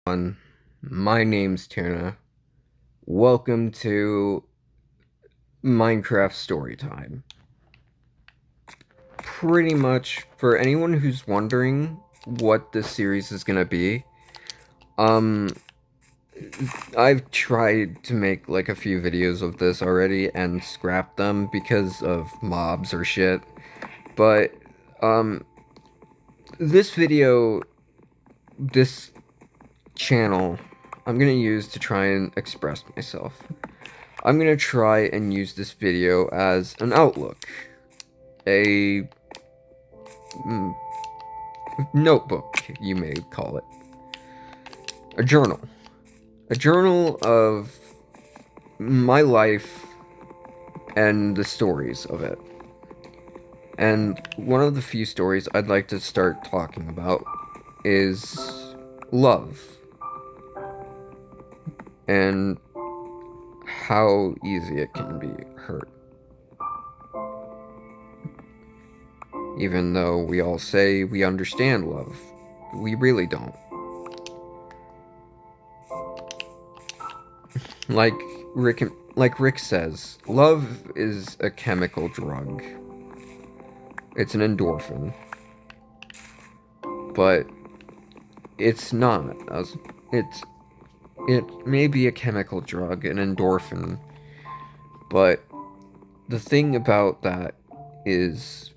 My name's Tuna. Welcome to Minecraft Storytime. Pretty much, for anyone who's wondering what this series is gonna be, um, I've tried to make like a few videos of this already and scrapped them because of mobs or shit. But, um, this video, this channel, I'm gonna use to try and express myself. I'm gonna try and use this video as an outlook, a notebook, you may call it, a journal of my life and the stories of it. And one of the few stories I'd like to start talking about is love and how easy it can be hurt. Even though we all say we understand love, we really don't. Like Rick says, love is a chemical drug. It's an endorphin. But it's not. It may be a chemical drug, an endorphin, but the thing about that is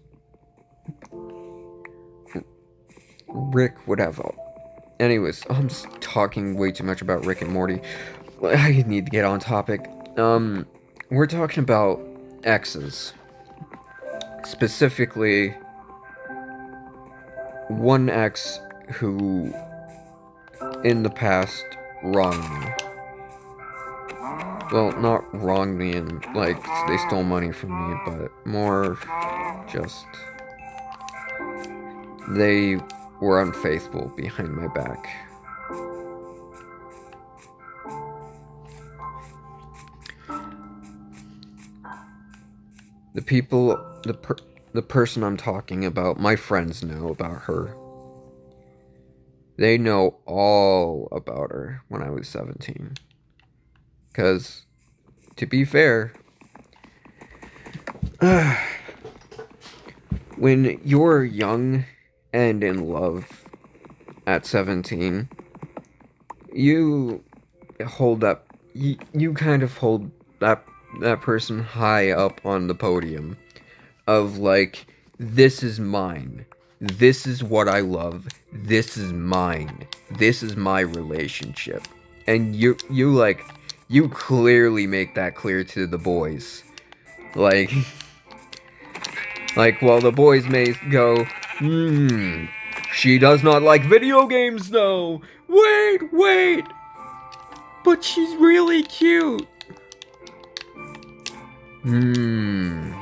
Rick, whatever. Anyways, I'm talking way too much about Rick and Morty. I need to get on topic. We're talking about exes. Specifically, one ex who, in the past, wronged me. Well, not wronged me and, like, they stole money from me, but more just... they were unfaithful behind my back. The people, the person I'm talking about, my friends know about her. They know all about her when I was 17. Because, to be fair, when you're young and in love at 17, you hold up, you kind of hold that person high up on the podium of like, this is mine. This is what I love. This is mine. This is my relationship. And you clearly make that clear to the boys. Like, while the boys may go, she does not like video games though. Wait. But she's really cute. And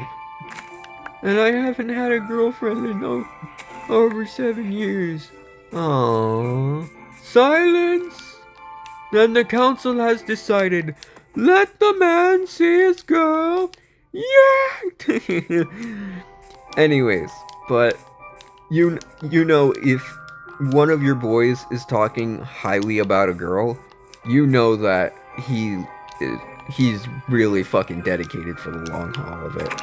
I haven't had a girlfriend in over 7 years. Aww. Silence! Then the council has decided, let the man see his girl. Yeah! Anyways, but you know, if one of your boys is talking highly about a girl, you know that he's really fucking dedicated for the long haul of it.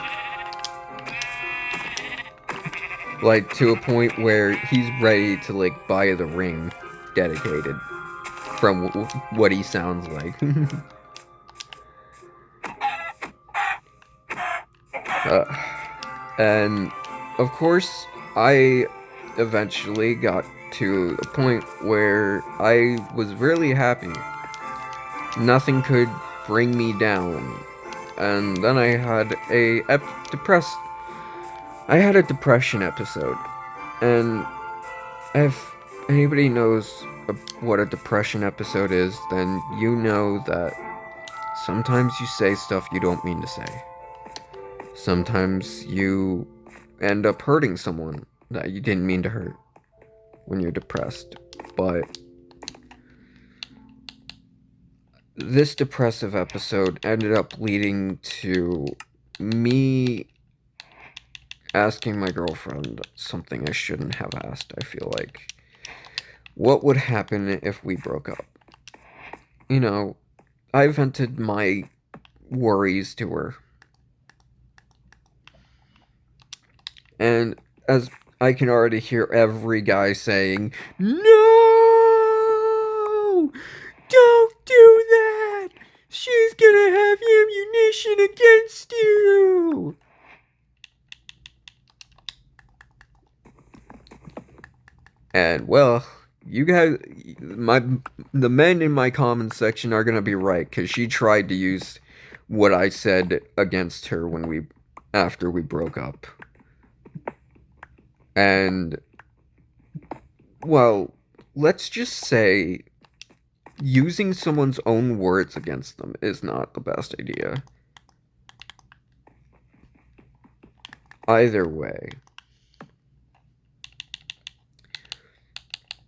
Like, to a point where he's ready to, like, buy the ring dedicated from what he sounds like. And, of course, I eventually got to a point where I was really happy. Nothing could bring me down. And then I had a depression episode. And if anybody knows what a depression episode is, then you know that sometimes you say stuff you don't mean to say. Sometimes you end up hurting someone that you didn't mean to hurt when you're depressed. But this depressive episode ended up leading to me asking my girlfriend something I shouldn't have asked, I feel like. what would happen if we broke up? You know, I vented my worries to her. And as I can already hear every guy saying, "No! Don't do that! She's gonna have ammunition against you!" And well, you guys, the men in my comment section are gonna be right, because she tried to use what I said against her after we broke up. And well, let's just say using someone's own words against them is not the best idea. Either way,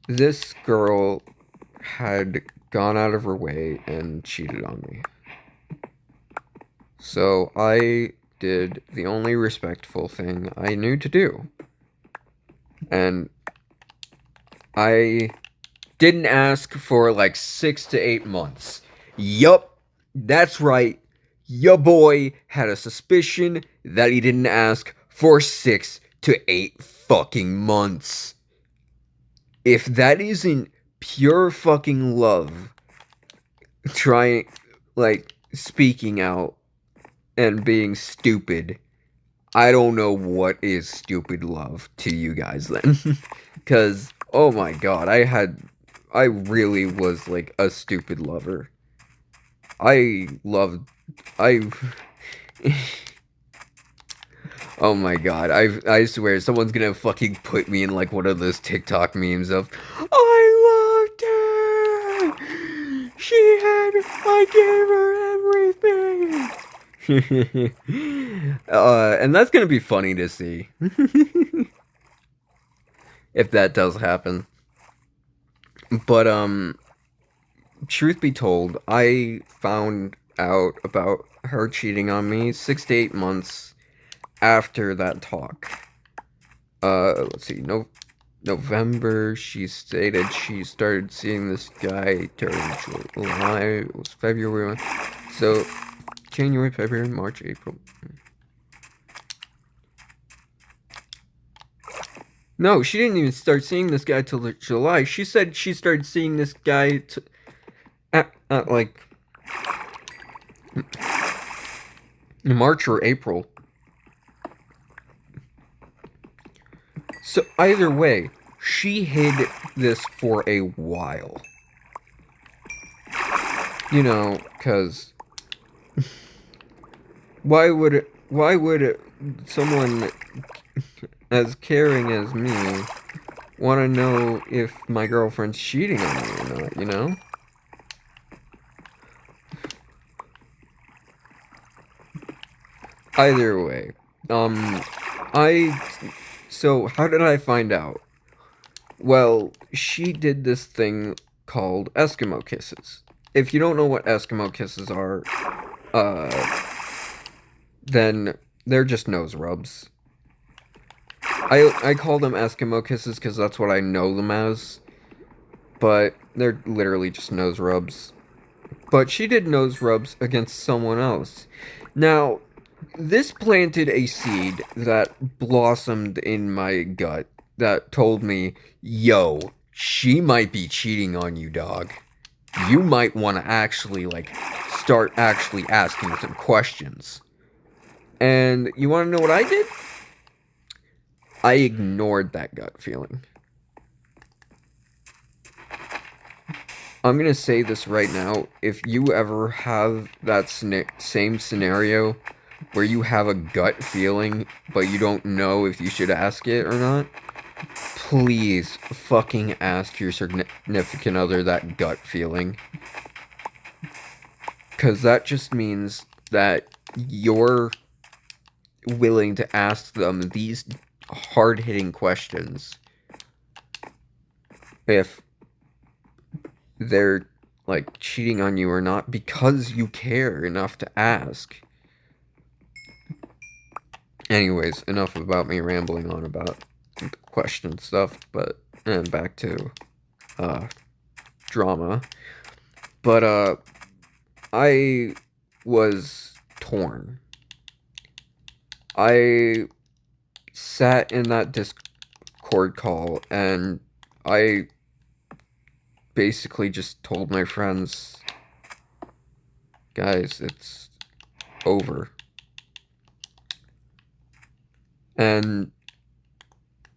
this girl had gone out of her way and cheated on me. So I did the only respectful thing I knew to do. And I didn't ask for like 6 to 8 months. Yup, that's right. Your boy had a suspicion that he didn't ask for 6 to 8 fucking months. If that isn't pure fucking love, trying, like, speaking out and being stupid, I don't know what is stupid love to you guys then. Because, oh my god, I really was like a stupid lover. I loved, I, oh my god, I swear someone's gonna fucking put me in like one of those TikTok memes of, "I loved her! I gave her everything!" And that's gonna be funny to see. If that does happen. But, truth be told, I found out about her cheating on me 6 to 8 months after that talk. Let's see, November, she stated she started seeing this guy during July, it was February, so January, February, March, April. No, she didn't even start seeing this guy till July. She said she started seeing this guy at like March or April. So either way, she hid this for a while. You know, cause why would someone as caring as me want to know if my girlfriend's cheating on me or not, you know? Either way, so how did I find out? Well, she did this thing called Eskimo kisses. If you don't know what Eskimo kisses are, then they're just nose rubs. I call them Eskimo kisses because that's what I know them as, but they're literally just nose rubs. But she did nose rubs against someone else. Now, this planted a seed that blossomed in my gut that told me, yo, she might be cheating on you, dog. You might want to actually, like, start actually asking some questions. And you want to know what I did? I ignored that gut feeling. I'm gonna say this right now. If you ever have that same scenario where you have a gut feeling, but you don't know if you should ask it or not, please fucking ask your significant other that gut feeling. Because that just means that you're willing to ask them these hard-hitting questions if they're, like, cheating on you or not, because you care enough to ask. Anyways, enough about me rambling on about question stuff, but back to drama. But I was torn. I sat in that Discord call and I basically just told my friends, guys, it's over. And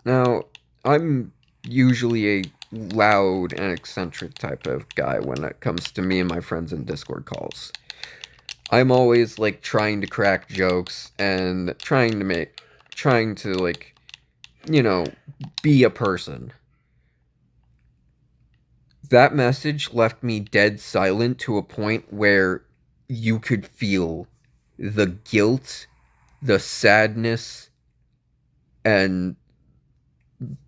now, I'm usually a loud and eccentric type of guy when it comes to me and my friends in Discord calls. I'm always like trying to crack jokes and trying to like, you know, be a person. That message left me dead silent to a point where you could feel the guilt, the sadness, and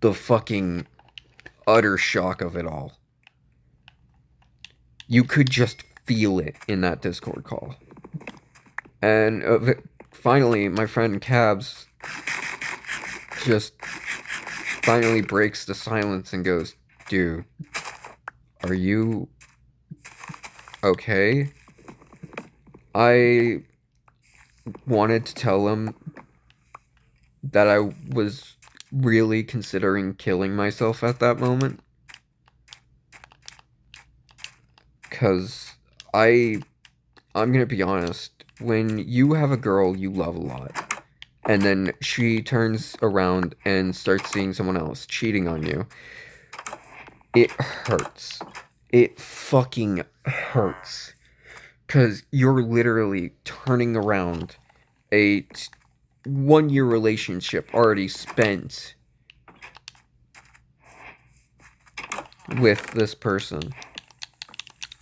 the fucking utter shock of it all. You could just feel it in that Discord call. And finally, my friend Cabs just finally breaks the silence and goes, dude, are you okay? I wanted to tell him that I was really considering killing myself at that moment. Because I'm gonna be honest, when you have a girl you love a lot, and then she turns around and starts seeing someone else cheating on you, it hurts. It fucking hurts. Because you're literally turning around a 1-year relationship already spent with this person,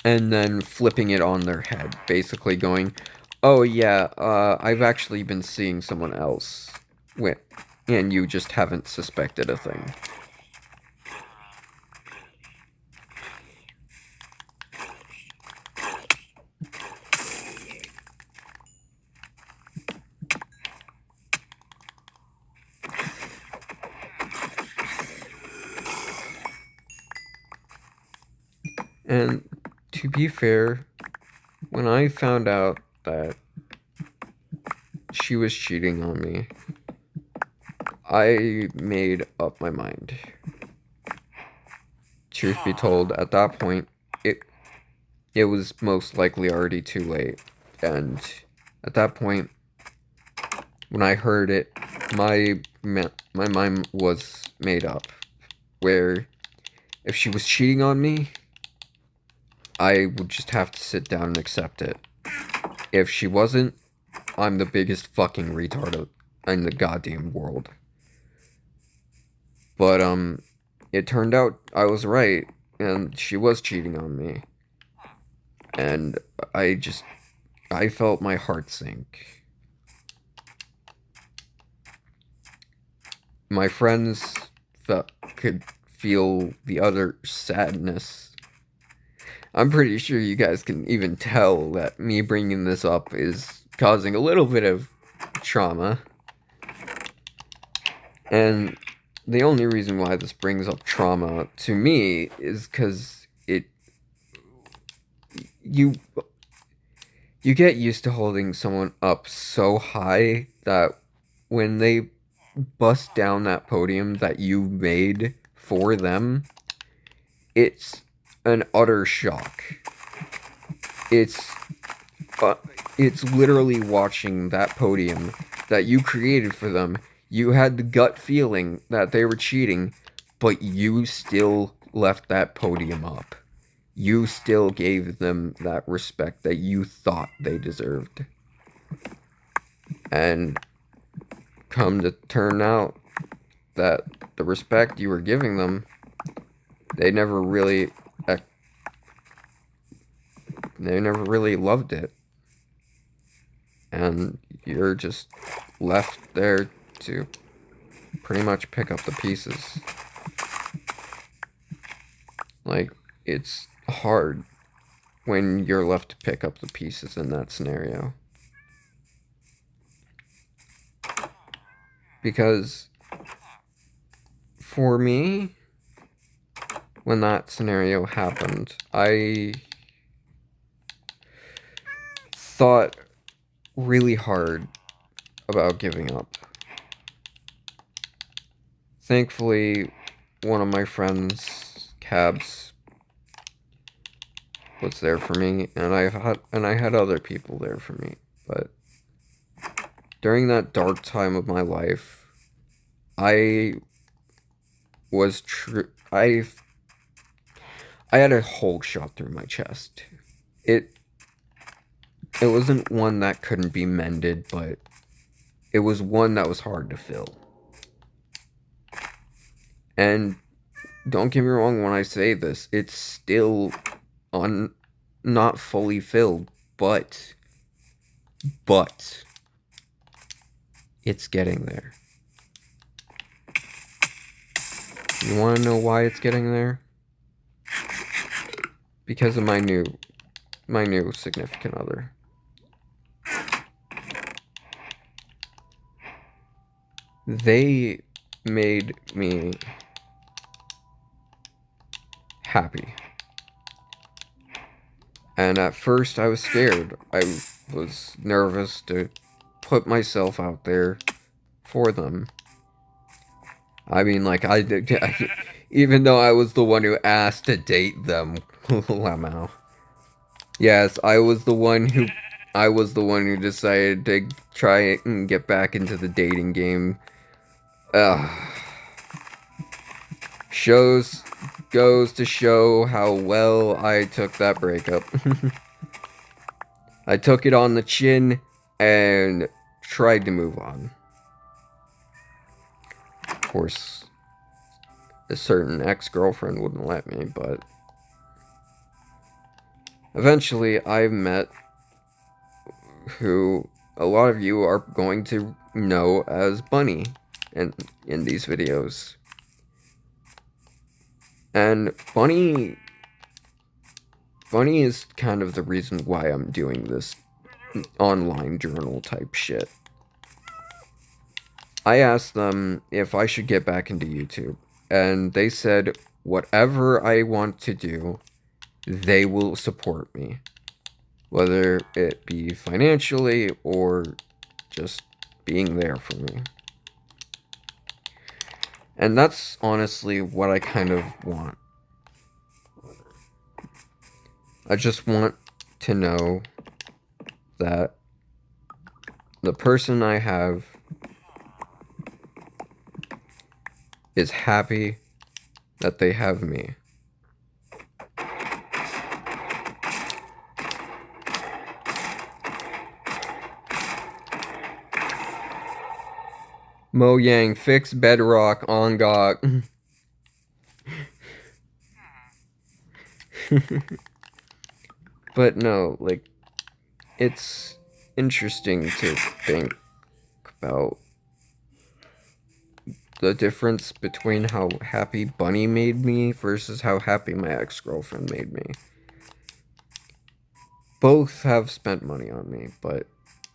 and then flipping it on their head, basically going, oh yeah, I've actually been seeing someone else with, and you just haven't suspected a thing. And to be fair, when I found out that she was cheating on me, I made up my mind. Truth be told, at that point, it was most likely already too late. And at that point, when I heard it, my mind was made up. Where if she was cheating on me, I would just have to sit down and accept it. If she wasn't, I'm the biggest fucking retard in the goddamn world. But, it turned out I was right, and she was cheating on me. And I felt my heart sink. My friends could feel the utter sadness. I'm pretty sure you guys can even tell that me bringing this up is causing a little bit of trauma. And the only reason why this brings up trauma to me is because you get used to holding someone up so high that when they bust down that podium that you made for them, it's an utter shock. It's literally watching that podium that you created for them. You had the gut feeling that they were cheating, but you still left that podium up. You still gave them that respect that you thought they deserved. And come to turn out that the respect you were giving them, they never really loved it. And you're just left there to pretty much pick up the pieces. Like, it's hard when you're left to pick up the pieces in that scenario. Because for me, when that scenario happened, I thought really hard about giving up. Thankfully, one of my friends, Cabs, was there for me, and I had other people there for me. But during that dark time of my life, I was I had a hole shot through my chest. It wasn't one that couldn't be mended, but it was one that was hard to fill. And don't get me wrong when I say this, it's still not fully filled, but it's getting there. You want to know why it's getting there? Because of my new significant other. They made me happy. And at first I was scared. I was nervous to put myself out there for them. I mean, like, even though I was the one who asked to date them, Lamau. Yes, I was the one who decided to try and get back into the dating game. Goes to show how well I took that breakup. I took it on the chin and tried to move on. Of course, a certain ex-girlfriend wouldn't let me, but eventually I met who a lot of you are going to know as Bunny in these videos. And Bunny is kind of the reason why I'm doing this online journal type shit. I asked them if I should get back into YouTube, and they said whatever I want to do, they will support me. Whether it be financially or just being there for me. And that's honestly what I kind of want. I just want to know that the person I have is happy that they have me. Mojang, fix Bedrock on GOG. But no, like, it's interesting to think about the difference between how happy Bunny made me versus how happy my ex-girlfriend made me. Both have spent money on me, but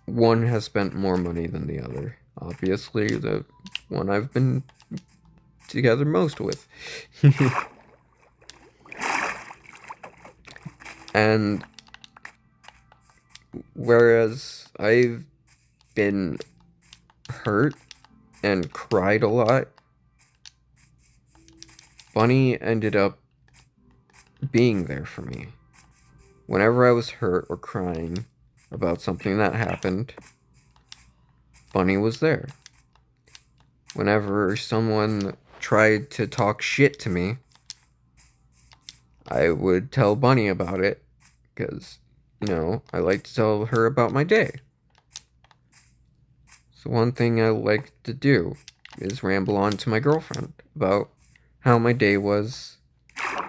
one has spent more money than the other. Obviously, the one I've been together most with. And whereas I've been hurt and cried a lot, Bunny ended up being there for me. Whenever I was hurt or crying about something that happened, Bunny was there. Whenever someone tried to talk shit to me, I would tell Bunny about it, because, you know, I like to tell her about my day. So one thing I like to do is ramble on to my girlfriend about how my day was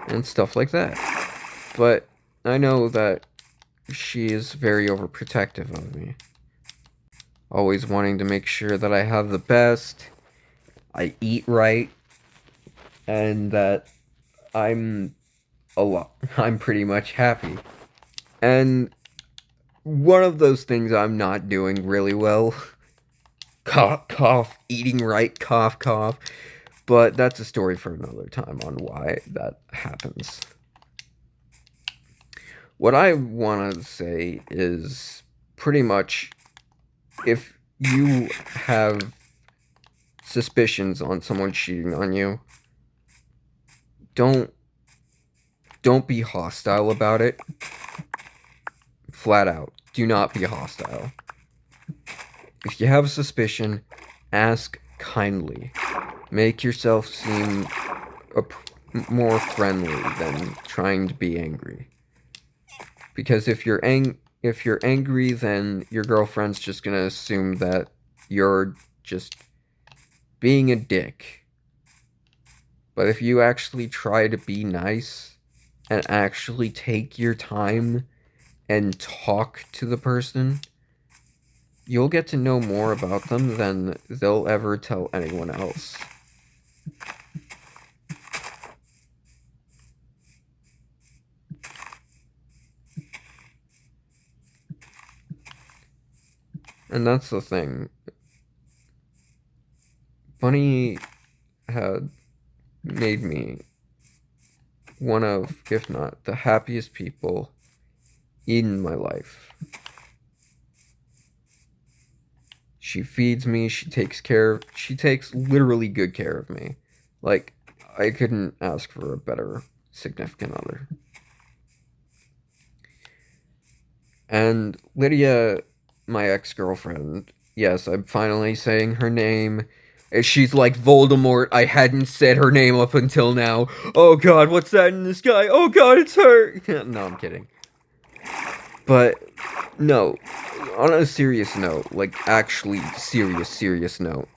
and stuff like that. But I know that she is very overprotective of me. Always wanting to make sure that I have the best, I eat right, and that I'm pretty much happy. And one of those things I'm not doing really well, cough, cough, eating right, cough, cough. But that's a story for another time on why that happens. What I want to say is pretty much if you have suspicions on someone cheating on you, don't be hostile about it. Flat out, do not be hostile. If you have a suspicion, ask kindly. Make yourself seem more friendly than trying to be angry. Because if you're angry, then your girlfriend's just gonna assume that you're just being a dick. But if you actually try to be nice and actually take your time and talk to the person, you'll get to know more about them than they'll ever tell anyone else. And that's the thing. Bunny had made me one of, if not the happiest people in my life. She feeds me, she takes literally good care of me. Like, I couldn't ask for a better significant other. And Lydia, my ex-girlfriend, yes, I'm finally saying her name. She's like Voldemort. I hadn't said her name up until now. Oh god, what's that in the sky? Oh god, it's her! No, I'm kidding. But, no, on a serious note, like, actually serious note,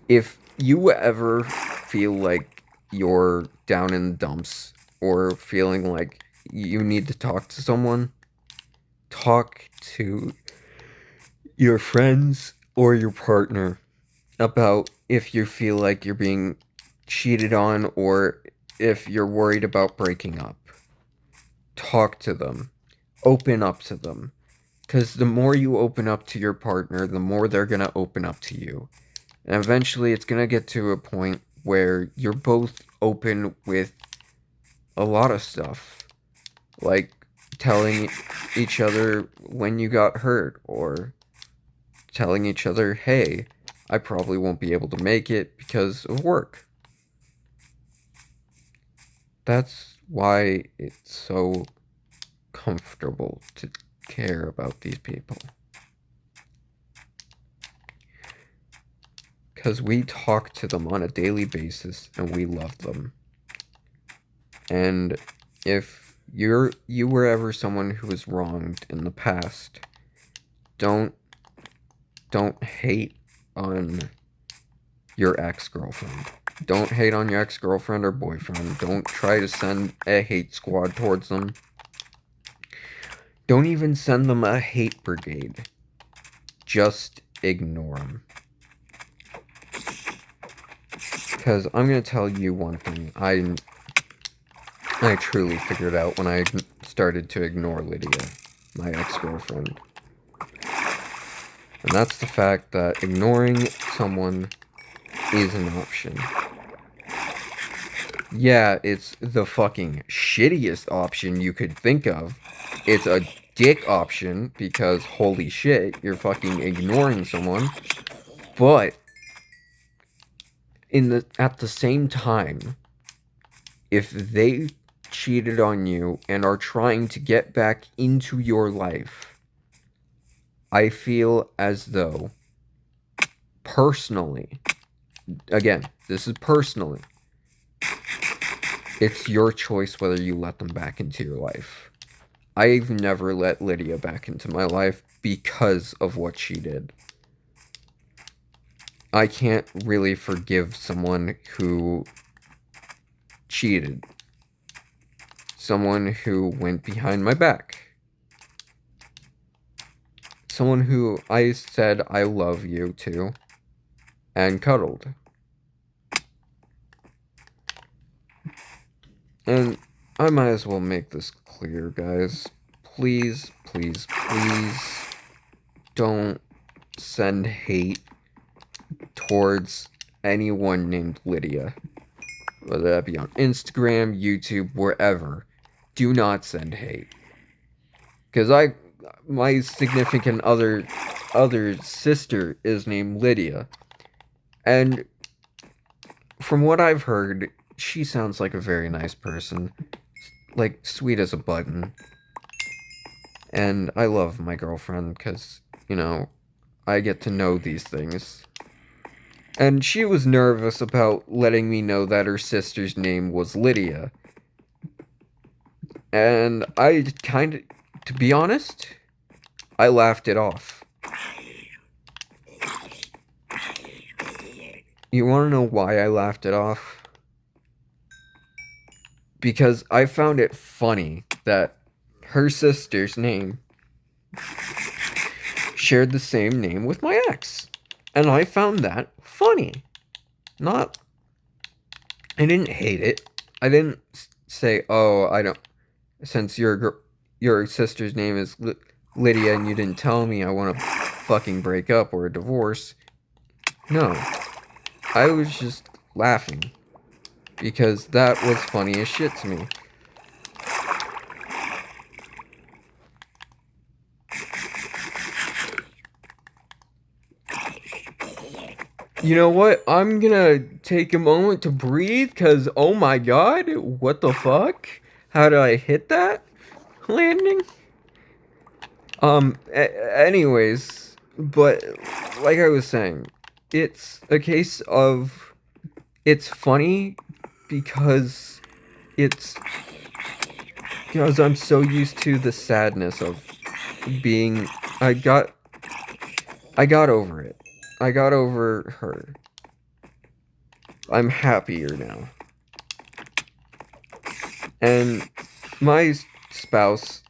if you ever feel like you're down in the dumps, or feeling like you need to talk to someone, talk to your friends or your partner about if you feel like you're being cheated on or if you're worried about breaking up. Talk to them. Open up to them. Because the more you open up to your partner, the more they're going to open up to you. And eventually it's going to get to a point where you're both open with a lot of stuff. Like telling each other when you got hurt, or telling each other, hey, I probably won't be able to make it because of work. That's why it's so comfortable to care about these people. Because we talk to them on a daily basis and we love them. And if you were ever someone who was wronged in the past, don't hate on your ex-girlfriend. Don't hate on your ex-girlfriend or boyfriend. Don't try to send a hate squad towards them. Don't even send them a hate brigade. Just ignore them. Because I'm going to tell you one thing. I truly figured out when I started to ignore Lydia, my ex-girlfriend. And that's the fact that ignoring someone is an option. Yeah, it's the fucking shittiest option you could think of. It's a dick option because holy shit, you're fucking ignoring someone. But at the same time, if they cheated on you and are trying to get back into your life, I feel as though, personally, again, this is personally, it's your choice whether you let them back into your life. I've never let Lydia back into my life because of what she did. I can't really forgive someone who cheated. Someone who went behind my back. Someone who I said I love you to and cuddled. And I might as well make this clear, guys. Please, please, please don't send hate towards anyone named Lydia, whether that be on Instagram, YouTube, wherever, do not send hate. Because my significant other sister is named Lydia, and from what I've heard, she sounds like a very nice person, like sweet as a button. And I love my girlfriend because, I get to know these things. And she was nervous about letting me know that her sister's name was Lydia. And to be honest, I laughed it off. You want to know why I laughed it off? Because I found it funny that her sister's name shared the same name with my ex. And I found that funny. I didn't hate it. I didn't say, oh, I don't, since your sister's name is Lydia and you didn't tell me, I want to fucking break up or a divorce. No. I was just laughing. Because that was funny as shit to me. You know what? I'm gonna take a moment to breathe, because, oh my god, what the fuck? How did I hit that landing? Anyways, but, like I was saying, it's a case of, it's funny because I'm so used to the sadness of being, I got over it. I got over her. I'm happier now. And my spouse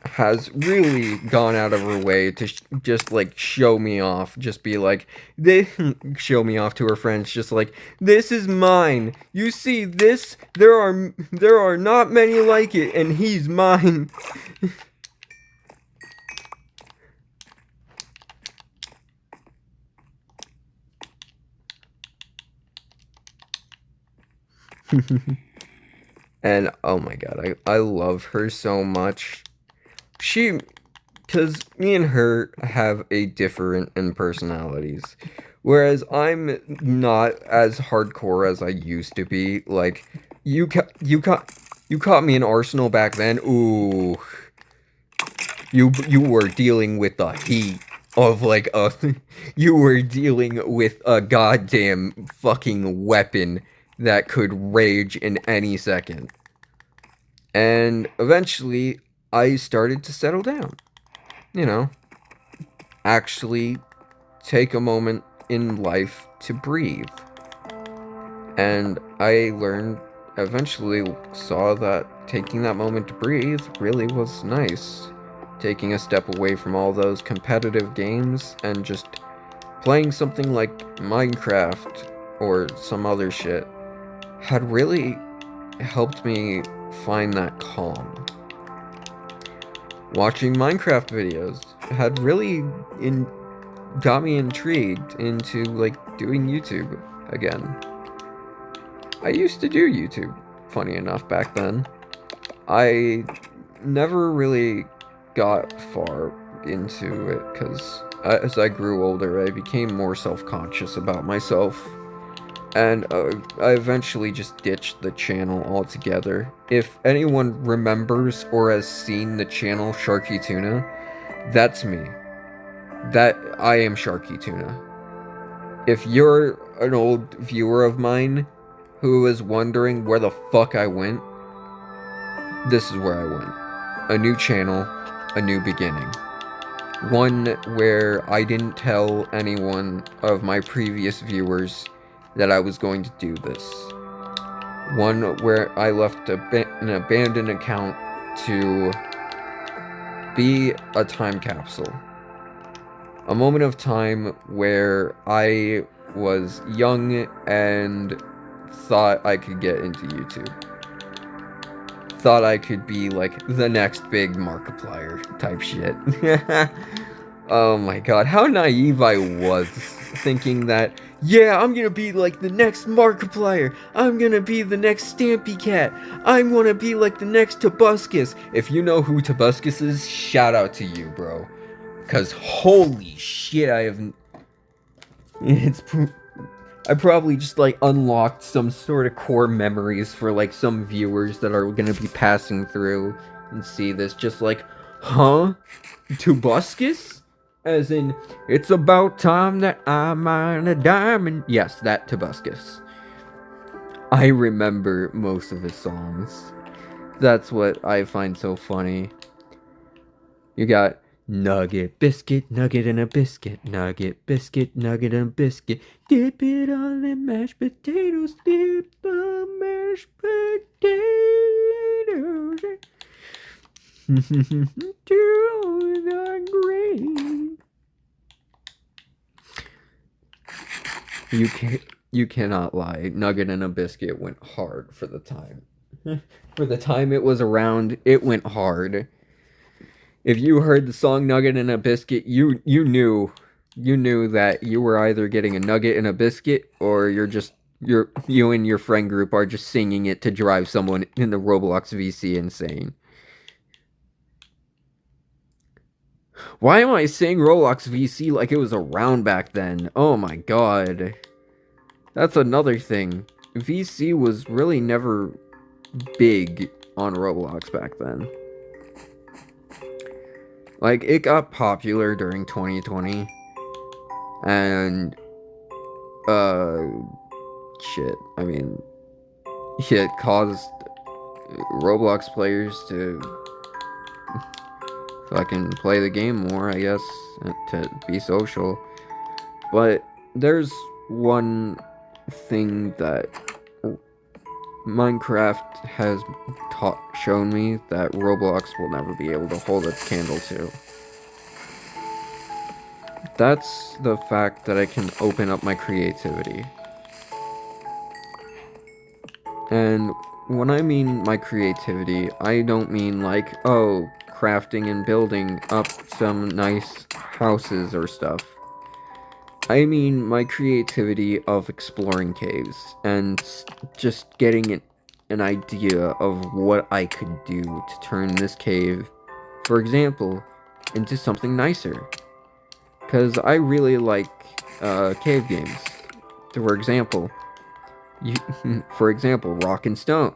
has really gone out of her way to just, like, show me off. Just be like, they show me off to her friends, just like, this is mine. You see, this, there are not many like it, and he's mine. And oh my god, I love her so much. Because me and her have a different in personalities. Whereas I'm not as hardcore as I used to be. Like, you caught me in Arsenal back then. Ooh. You were dealing with the heat of, like, you were dealing with a goddamn fucking weapon that could rage in any second. And eventually, I started to settle down. Actually take a moment in life to breathe. And I eventually saw that taking that moment to breathe really was nice. Taking a step away from all those competitive games and just playing something like Minecraft or some other shit had really helped me find that calm. Watching Minecraft videos had really got me intrigued into, like, doing YouTube again. I used to do YouTube, funny enough, back then. I never really got far into it, because as I grew older, I became more self-conscious about myself. And I eventually just ditched the channel altogether. If anyone remembers or has seen the channel Sharky Tuna, that's me. I am Sharky Tuna. If you're an old viewer of mine who is wondering where the fuck I went, this is where I went. A new channel, a new beginning. One where I didn't tell anyone of my previous viewers that I was going to do this. One where I left an abandoned account to be a time capsule. A moment of time where I was young and thought I could get into YouTube. Thought I could be, like, the next big Markiplier type shit. Oh my god, how naive I was thinking that, yeah, I'm gonna be like the next Markiplier. I'm gonna be the next Stampy Cat. I'm gonna be like the next Tobuscus. If you know who Tobuscus is, shout out to you, bro. Cause holy shit, it's I probably just like unlocked some sort of core memories for like some viewers that are gonna be passing through and see this. Just like, huh? Tobuscus? As in, it's about time that I mine a diamond. Yes, that Tobuscus. I remember most of his songs. That's what I find so funny. You got nugget, biscuit, nugget, and a biscuit. Nugget, biscuit, nugget, and biscuit. Dip it all in mashed potatoes. Dip the mashed potatoes. To the grave. You cannot lie. Nugget and a biscuit went hard for the time. For the time it was around, it went hard. If you heard the song Nugget and a Biscuit, you knew that you were either getting a nugget and a biscuit, or you and your friend group are just singing it to drive someone in the Roblox VC insane. Why am I saying Roblox VC like it was around back then? Oh my god. That's another thing. VC was really never big on Roblox back then. Like, it got popular during 2020. And, shit. I mean, it caused Roblox players to fucking play the game more, I guess, to be social. But there's one thing that Minecraft has shown me that Roblox will never be able to hold a candle to. That's the fact that I can open up my creativity. And when I mean my creativity, I don't mean like, oh, crafting and building up some nice houses or stuff. I mean my creativity of exploring caves and just getting an idea of what I could do to turn this cave, for example, into something nicer. Because I really like cave games. For example, Rock and Stone.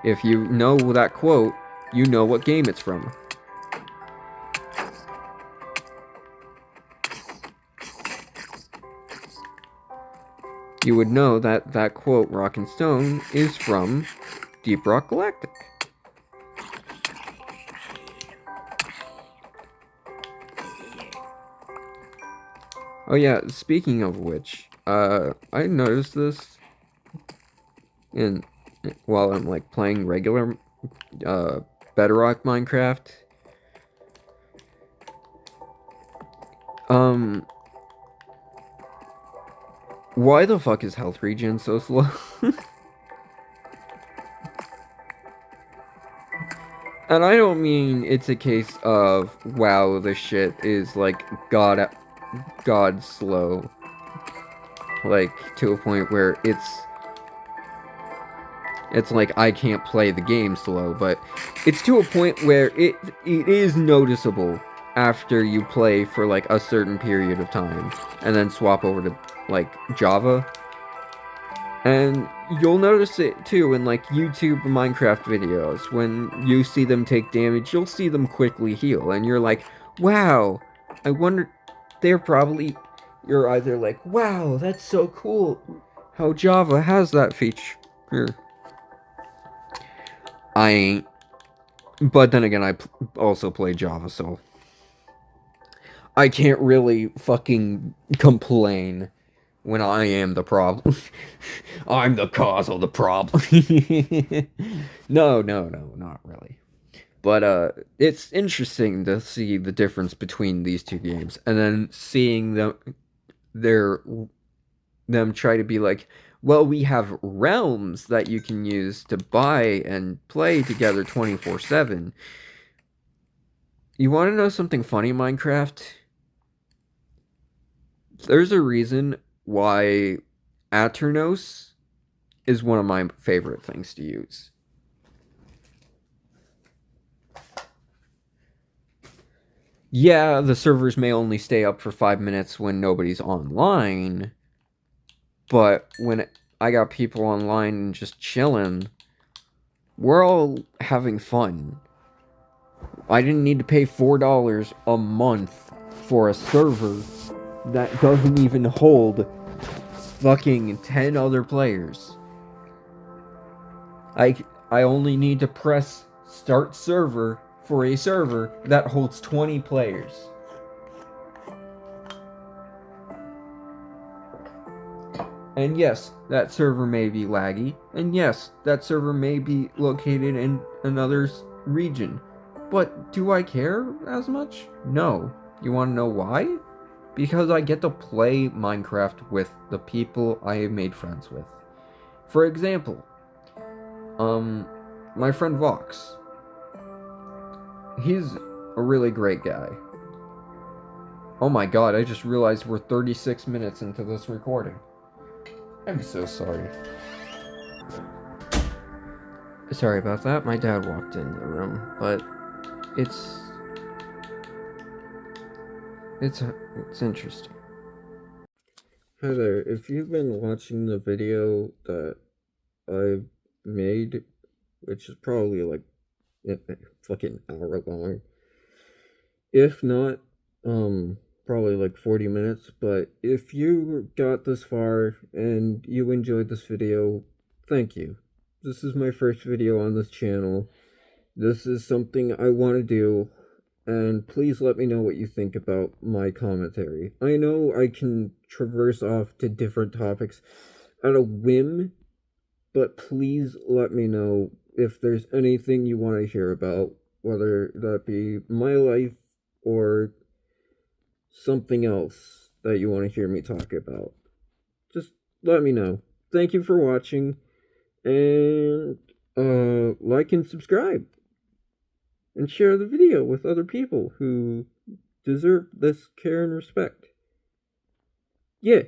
If you know that quote, you know what game it's from. You would know that that quote, Rock and Stone, is from Deep Rock Galactic. Oh yeah, speaking of which, I noticed this while I'm like playing regular Bedrock Minecraft. Why the fuck is health regen so slow? And I don't mean it's a case of, wow, the shit is like god slow. Like, to a point where it's like I can't play the game slow, but it's to a point where it is noticeable after you play for like a certain period of time and then swap over to like Java. And you'll notice it too in like YouTube Minecraft videos. When you see them take damage, you'll see them quickly heal, and you're like, wow, I wonder, you're either like, wow, that's so cool how Java has that feature. I ain't. But then again, I also play Java, so I can't really fucking complain when I am the problem. I'm the cause of the problem. No, not really. But it's interesting to see the difference between these two games, and then seeing them try to be like, well, we have realms that you can use to buy and play together 24/7. You want to know something funny, Minecraft? There's a reason why Aternos is one of my favorite things to use. Yeah, the servers may only stay up for 5 minutes when nobody's online, but when I got people online and just chilling, we're all having fun. I didn't need to pay $4 a month for a server that doesn't even hold fucking 10 other players. I only need to press start server for a server that holds 20 players. And yes, that server may be laggy, and yes, that server may be located in another region. But do I care as much? No. You want to know why? Because I get to play Minecraft with the people I have made friends with. For example, my friend Vox. He's a really great guy. Oh my god, I just realized we're 36 minutes into this recording. I'm so sorry. Sorry about that. My dad walked in the room, but it's interesting. Hi there. If you've been watching the video that I've made, which is probably like a fucking hour long, if not, probably like 40 minutes, but if you got this far and you enjoyed this video, thank you. This is my first video on this channel. This is something I want to do, and please let me know what you think about my commentary. I know I can traverse off to different topics at a whim, but please let me know if there's anything you want to hear about, whether that be my life or something else that you want to hear me talk about. Just let me know. Thank you for watching, and like and subscribe, and share the video with other people who deserve this care and respect. Yeah.